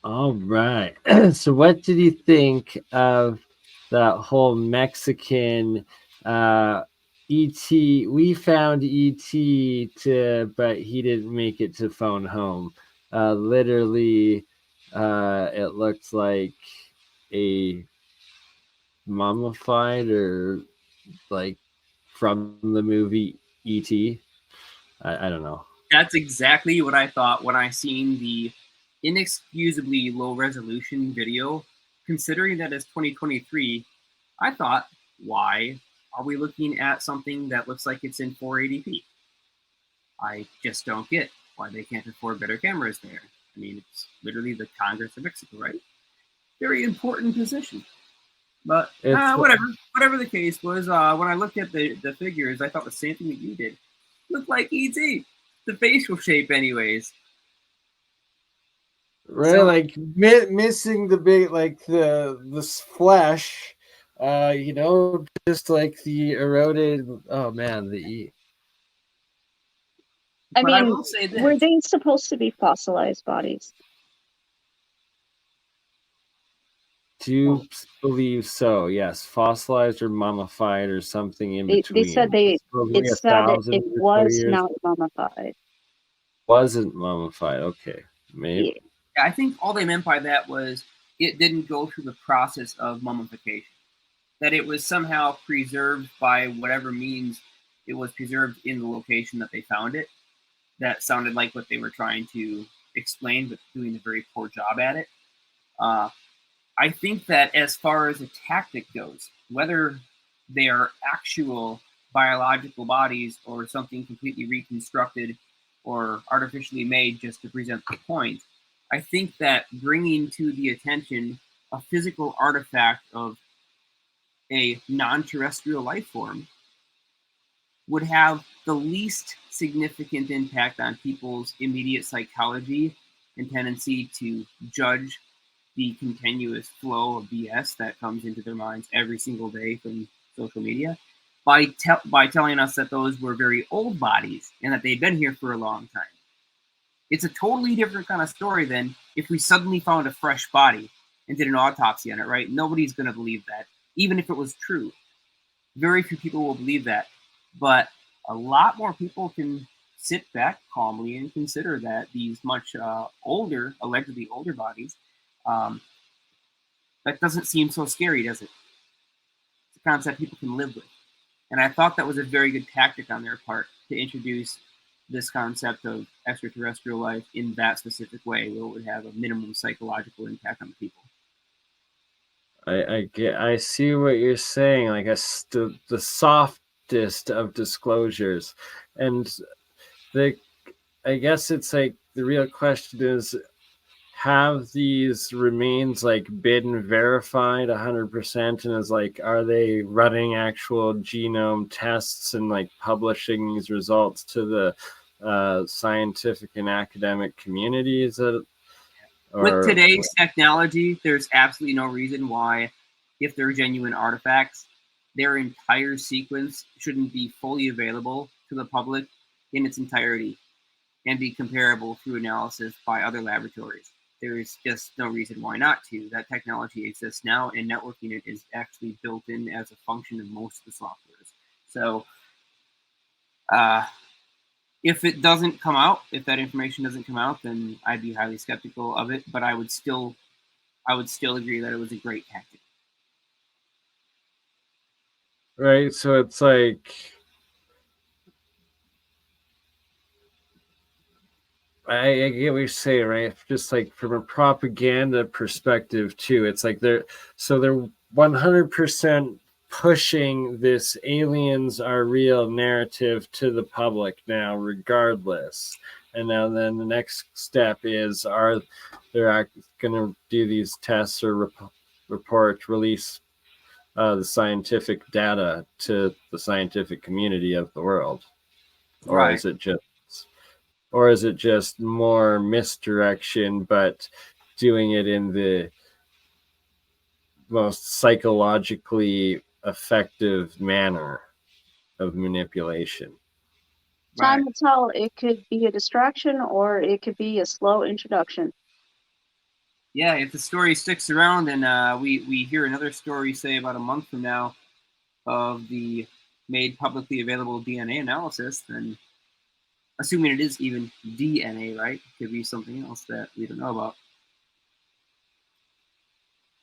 All right. So, what did you think of that whole Mexican ET? We found ET but he didn't make it to phone home. Literally, it looked like a mummified or like from the movie ET. I don't know. That's exactly what I thought when I seen the inexcusably low resolution video. Considering that it's 2023, I thought, why are we looking at something that looks like it's in 480p? I just don't get why they can't afford better cameras there. I mean, it's literally the Congress of Mexico, right? Very important position. But It's whatever the case was, when I looked at the figures, I thought the same thing that you did. Looked like ET, the facial shape, anyways. right, So like missing the big, like this flesh, just like the eroded. Oh man, the I but I mean, will say were this. they supposed to be fossilized bodies? do believe so. Yes, fossilized or mummified or something in They said between. it Supposedly a said that it thousand or so was years not mummified. wasn't mummified. Okay, maybe. Yeah. I think all they meant by that was it didn't go through the process of mummification. That it was somehow preserved by whatever means it was preserved in the location that they found it. That sounded like what they were trying to explain, but doing a very poor job at it. Uh, I think that as far as a tactic goes, whether they are actual biological bodies or something completely reconstructed or artificially made just to present the point, I think that bringing to the attention a physical artifact of a non terrestrial life form would have the least significant impact on people's immediate psychology and tendency to judge the continuous flow of BS that comes into their minds every single day from social media by telling us that those were very old bodies and that they'd been here for a long time. It's a totally different kind of story than if we suddenly found a fresh body and did an autopsy on it, right? Nobody's going to believe that, even if it was true. Very few people will believe that, but a lot more people can sit back calmly and consider that these much older, allegedly older bodies, um, that doesn't seem so scary, does it? It's a concept people can live with. And I thought that was a very good tactic on their part to introduce this concept of extraterrestrial life in that specific way, where it would have a minimum psychological impact on the people. I see what you're saying. Like the softest of disclosures, and the I guess it's like the real question is, have these remains like been verified 100%, and is like, are they running actual genome tests and like publishing these results to the scientific and academic communities With or today's technology, there's absolutely no reason why, if they're genuine artifacts, their entire sequence shouldn't be fully available to the public in its entirety and be comparable through analysis by other laboratories. There's just no reason why not to. That technology exists now, and networking it is actually built in as a function of most of the softwares. So, uh, if it doesn't come out, if that information doesn't come out, then I'd be highly skeptical of it. But I would still agree that it was a great tactic. right? So it's like, I get what you're saying, right? Just like from a propaganda perspective too, it's like they're 100% pushing this aliens are real narrative to the public now, regardless. And now then the next step is, are they're going to do these tests or release the scientific data to the scientific community of the world, or Right. is it just more misdirection, but doing it in the most psychologically effective manner of manipulation? Right. Time will tell. It could be a distraction or it could be a slow introduction. Yeah, if the story sticks around and we hear another story, say about a month from now, of the made publicly available DNA analysis, then assuming it is even DNA, right? Could be something else that we don't know about.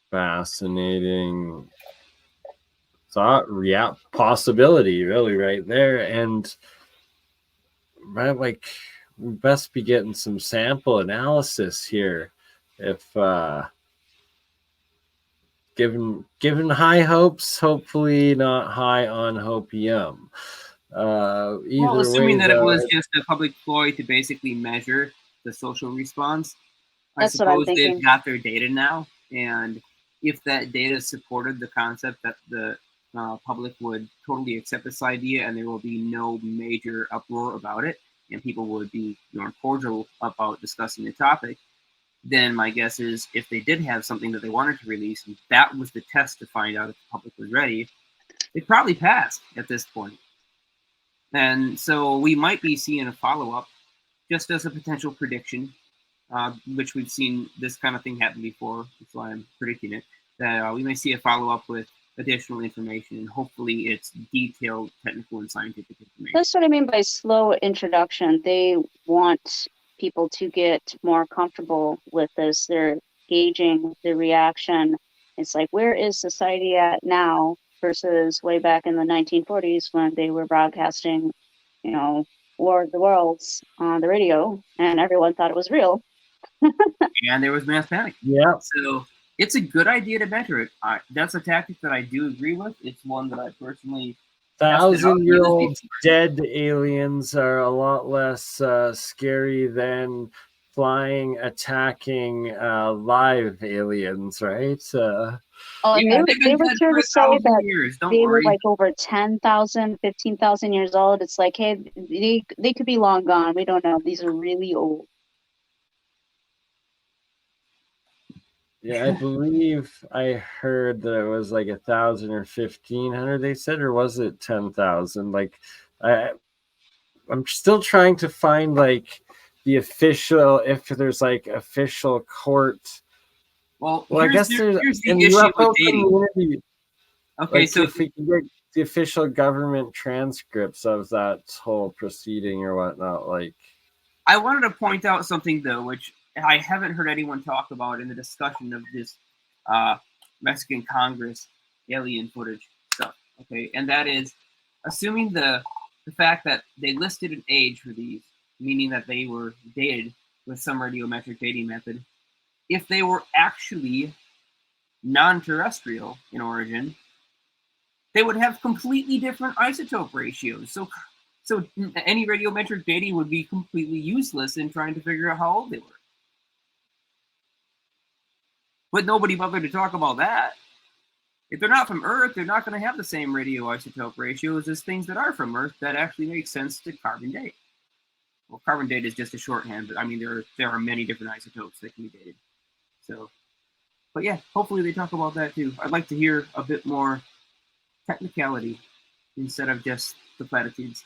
Fascinating thought, yeah, possibility, really, right there. And right, like, we best be getting some sample analysis here. If given high hopes, hopefully not high on hopium. Well, Either way, assuming that it though, was just a public ploy to basically measure the social response, I That's what I'm suppose they've thinking. got their data now, and if that data supported the concept that the public would totally accept this idea and there will be no major uproar about it, and people would be more cordial about discussing the topic, then my guess is if they did have something that they wanted to release, and that was the test to find out if the public was ready, they'd probably pass at this point. And so we might be seeing a follow up just as a potential prediction, which we've seen this kind of thing happen before. That's why I'm predicting it. That we may see a follow up with additional information, and hopefully it's detailed technical and scientific information. That's what I mean by slow introduction. They want people to get more comfortable with this. They're gauging the reaction. It's like, where is society at now versus way back in the 1940s when they were broadcasting, War of the Worlds on the radio and everyone thought it was real. And there was mass panic. yeah, So it's a good idea to measure it. That's a tactic that I do agree with. It's one that I personally 1,000-year-old dead aliens are a lot less scary than flying, attacking live aliens, right? And Yeah, they were sure to say that years. Don't they worry. were like over 10,000, 15,000 years old. It's like, hey, they could be long gone. We don't know. These are really old. Yeah, I believe I heard that it was like 1,000 or 1,500. They said, or was it 10,000? Like, I'm still trying to find like the official, if there's like official court. Well, I guess there's here's in the the issue with UFO dating. community. Okay, Like, so if we can get the official government transcripts of that whole proceeding or whatnot, like, I wanted to point out something though, which I haven't heard anyone talk about in the discussion of this Mexican Congress alien footage stuff. Okay, and that is assuming the fact that they listed an age for these, meaning that they were dated with some radiometric dating method. If they were actually non-terrestrial in origin, they would have completely different isotope ratios. So any radiometric dating would be completely useless in trying to figure out how old they were. But nobody bothered to talk about that. If they're not from Earth, they're not going to have the same radioisotope ratios as things that are from Earth that actually make sense to carbon date. Well, carbon date is just a shorthand, but I mean there are many different isotopes that can be dated. So, but yeah, hopefully they talk about that too. I'd like to hear a bit more technicality instead of just the platitudes.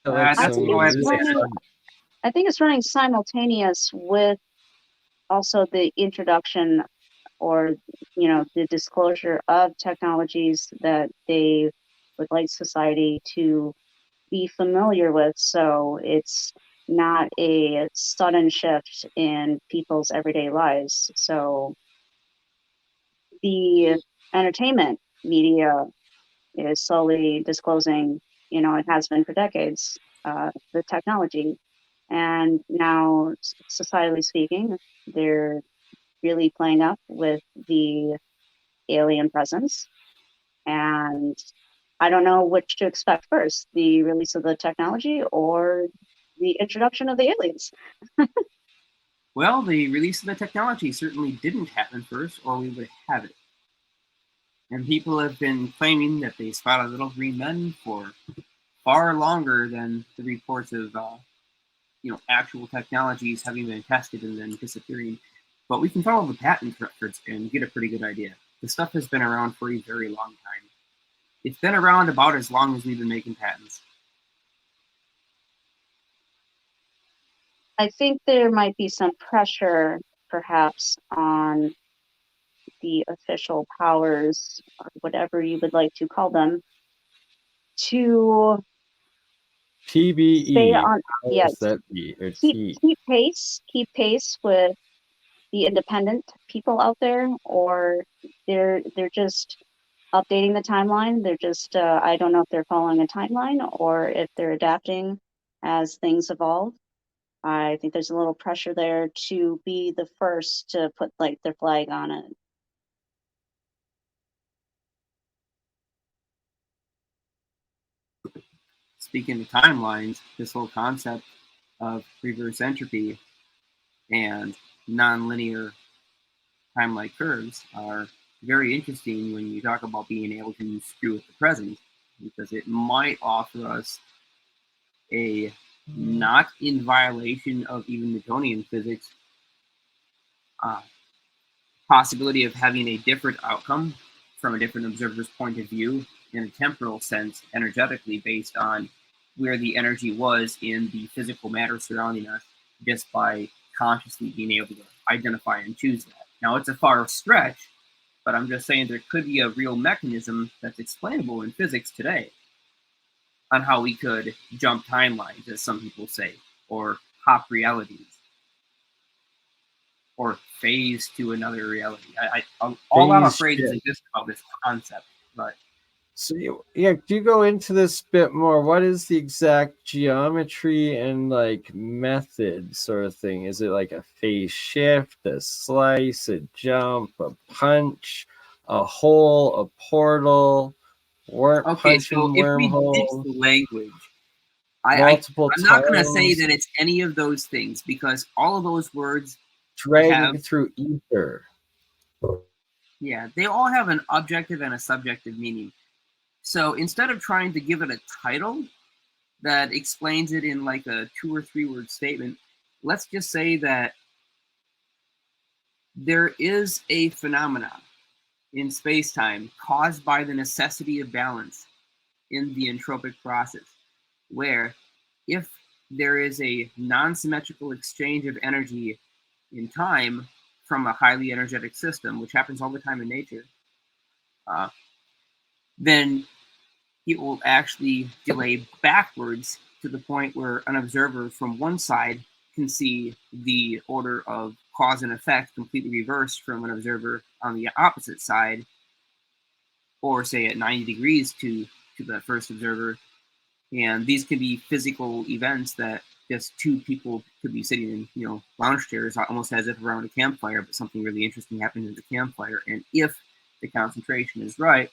like That's all I have to say. I think it's running simultaneous with also the introduction or the disclosure of technologies that they would like society to be familiar with, so it's not a sudden shift in people's everyday lives. So the entertainment media is slowly disclosing, it has been for decades, the technology. And now, societally speaking, they're really playing up with the alien presence. And I don't know which to expect first, the release of the technology or the introduction of the aliens. Well, the release of the technology certainly didn't happen first, or we would have it. And people have been claiming that they spotted little green men for far longer than the reports of actual technologies having been tested and then disappearing. But we can follow the patent records and get a pretty good idea. The stuff has been around for a very long time. It's been around about as long as we've been making patents. I think there might be some pressure perhaps on the official powers, or whatever you would like to call them, to stay TBE. on, How yes, does that be? Or keep T? keep pace with the independent people out there, or they're just updating the timeline. They're just I don't know if they're following a timeline or if they're adapting as things evolve. I think there's a little pressure there to be the first to put like their flag on it. Speaking of timelines, this whole concept of reverse entropy and nonlinear time-like curves are very interesting when you talk about being able to screw with the present, because it might offer us a not in violation of even Newtonian physics possibility of having a different outcome from a different observer's point of view in a temporal sense, energetically, based on where the energy was in the physical matter surrounding us, just by consciously being able to identify and choose that. Now, it's a far stretch, but I'm just saying there could be a real mechanism that's explainable in physics today on how we could jump timelines, as some people say, or hop realities, or phase to another reality. All I'm afraid is just about this concept, but so yeah, do you go into this bit more? What is the exact geometry and like method sort of thing? Is it like a phase shift, a slice, a jump, a punch, a hole, a portal, okay, so punching if we ditch wormhole, the language, multiple I'm not going to say tongues, that it's any of those things, because all of those words dragging have, through ether? yeah, they all have an objective and a subjective meaning. So instead of trying to give it a title that explains it in like a 2 or 3 word statement, let's just say that there is a phenomenon in space-time caused by the necessity of balance in the entropic process, where if there is a non-symmetrical exchange of energy in time from a highly energetic system, which happens all the time in nature, then it will actually delay backwards to the point where an observer from one side can see the order of cause and effect completely reversed from an observer on the opposite side, or say at 90 degrees to the first observer. And these can be physical events that just two people could be sitting in, lounge chairs, almost as if around a campfire, but something really interesting happened at the campfire. And if the concentration is right,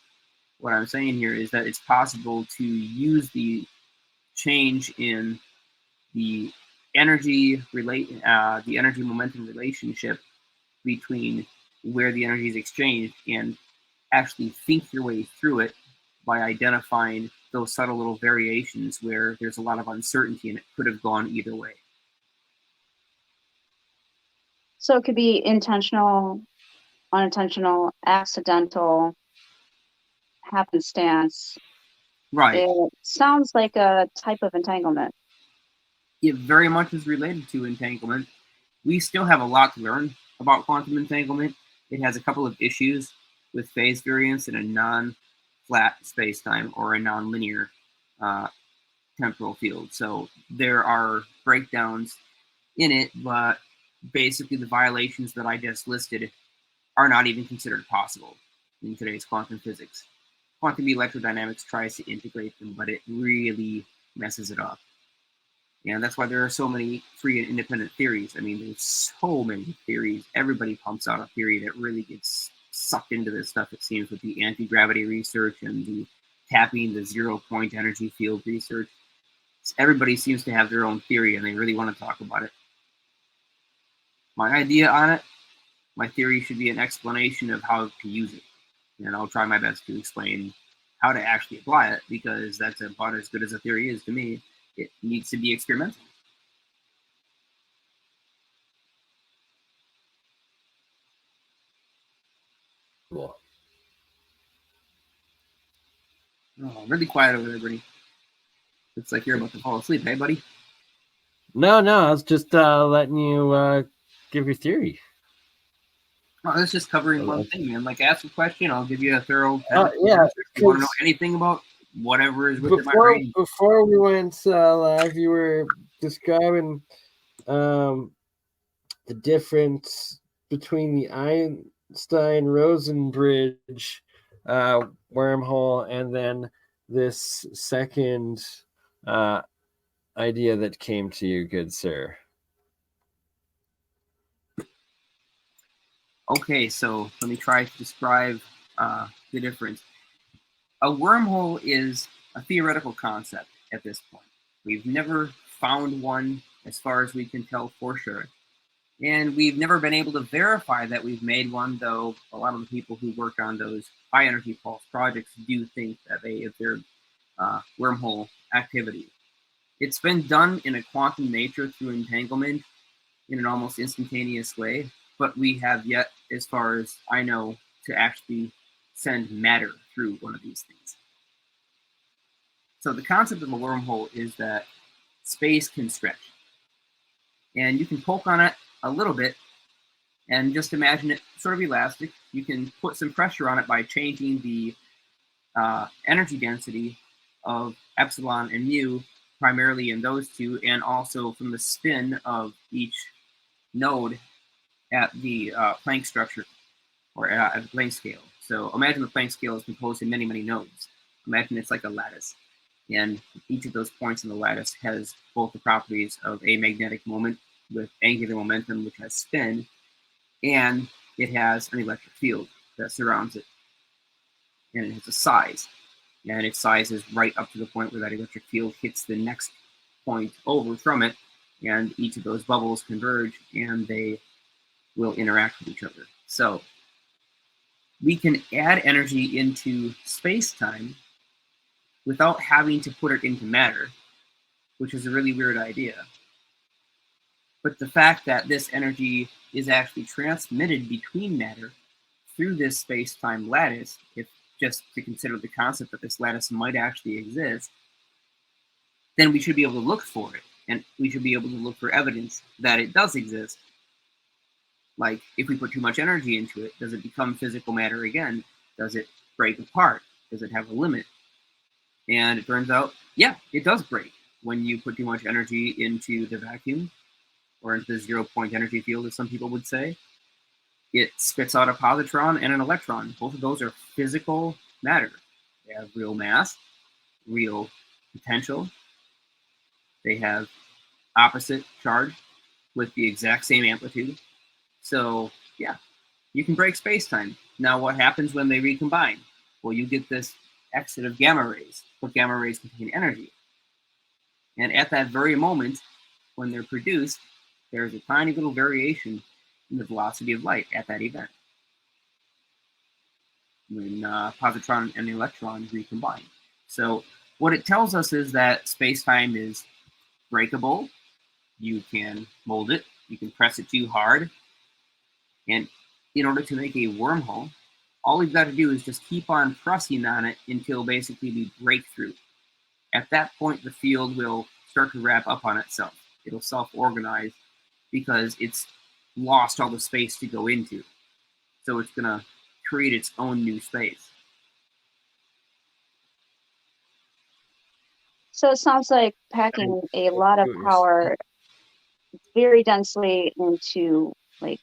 what I'm saying here is that it's possible to use the change in the the energy momentum relationship between where the energy is exchanged, and actually think your way through it by identifying those subtle little variations where there's a lot of uncertainty and it could have gone either way. So it could be intentional, unintentional, accidental, happenstance. Right. It sounds like a type of entanglement. It very much is related to entanglement. We still have a lot to learn about quantum entanglement. It has a couple of issues with phase variance in a non-flat spacetime or a non-linear temporal field. So there are breakdowns in it, but basically the violations that I just listed are not even considered possible in today's quantum physics. Quantum electrodynamics tries to integrate them, but it really messes it up. And that's why there are so many free and independent theories. I mean, there's so many theories. Everybody pumps out a theory that really gets sucked into this stuff, it seems, with the anti-gravity research and the tapping the 0-point energy field research. Everybody seems to have their own theory, and they really want to talk about it. My idea on it, my theory should be an explanation of how to use it. And I'll try my best to explain how to actually apply it, because that's about as good as a theory is to me. It needs to be experimental. Cool. Oh, really quiet over there, Brittany. Looks like you're about to fall asleep, hey, buddy? No, I was just letting you give your theory. Well, that's just covering one thing, man. Like, ask a question, I'll give you a thorough yeah, answer. If you want to know anything about whatever is within my range. Before we went live, you were describing the difference between the Einstein-Rosen bridge wormhole and then this second idea that came to you, good sir. Okay, so let me try to describe the difference. A wormhole is a theoretical concept at this point. We've never found one as far as we can tell for sure. And we've never been able to verify that we've made one, though a lot of the people who work on those high energy pulse projects do think that they observed wormhole activity. It's been done in a quantum nature through entanglement in an almost instantaneous way, but we have yet, as far as I know, to actually send matter through one of these things. So the concept of a wormhole is that space can stretch. And you can poke on it a little bit and just imagine it sort of elastic. You can put some pressure on it by changing the energy density of epsilon and mu, primarily in those two, and also from the spin of each node at the Planck structure, or at the Planck scale. So imagine the Planck scale is composed of many, many nodes. Imagine it's like a lattice. And each of those points in the lattice has both the properties of a magnetic moment with angular momentum, which has spin, and it has an electric field that surrounds it. And it has a size. And its size is right up to the point where that electric field hits the next point over from it, and each of those bubbles converge, and they will interact with each other. So we can add energy into space-time without having to put it into matter, which is a really weird idea. But the fact that this energy is actually transmitted between matter through this space-time lattice, if just to consider the concept that this lattice might actually exist, then we should be able to look for it, and we should be able to look for evidence that it does exist. Like, if we put too much energy into it, does it become physical matter again? Does it break apart? Does it have a limit? And it turns out, yeah, it does break when you put too much energy into the vacuum, or into the 0-point energy field, as some people would say. It spits out a positron and an electron. Both of those are physical matter. They have real mass, real potential. They have opposite charge with the exact same amplitude. So, yeah, you can break space-time. Now, what happens when they recombine? Well, you get this exit of gamma rays, but gamma rays contain energy. And at that very moment, when they're produced, there's a tiny little variation in the velocity of light at that event, when positron and the electron recombine. So what it tells us is that space-time is breakable. You can mold it. You can press it too hard. And in order to make a wormhole, all we've got to do is just keep on pressing on it until basically we break through. At that point, the field will start to wrap up on itself. It'll self-organize because it's lost all the space to go into. So it's going to create its own new space. So it sounds like packing a lot of power very densely into like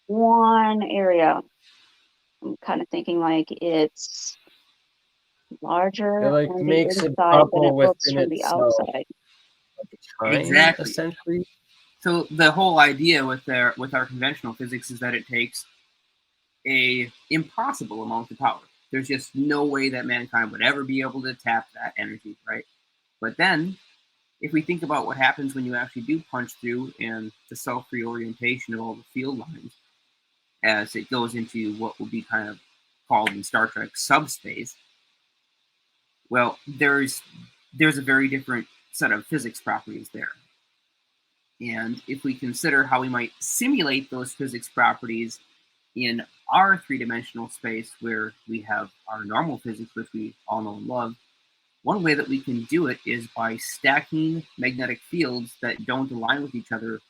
one area. I'm kind of thinking like it's larger It like on the makes a inside than it bubble looks within from the itself. outside. Exactly. Essentially. So the whole idea with our conventional physics is that it takes a impossible amount of power. There's just no way that mankind would ever be able to tap that energy, right? But then, if we think about what happens when you actually do punch through and the self-reorientation of all the field lines as it goes into what will be kind of called in Star Trek subspace, well, there's a very different set of physics properties there. And if we consider how we might simulate those physics properties in our three-dimensional space where we have our normal physics, which we all know and love, one way that we can do it is by stacking magnetic fields that don't align with each other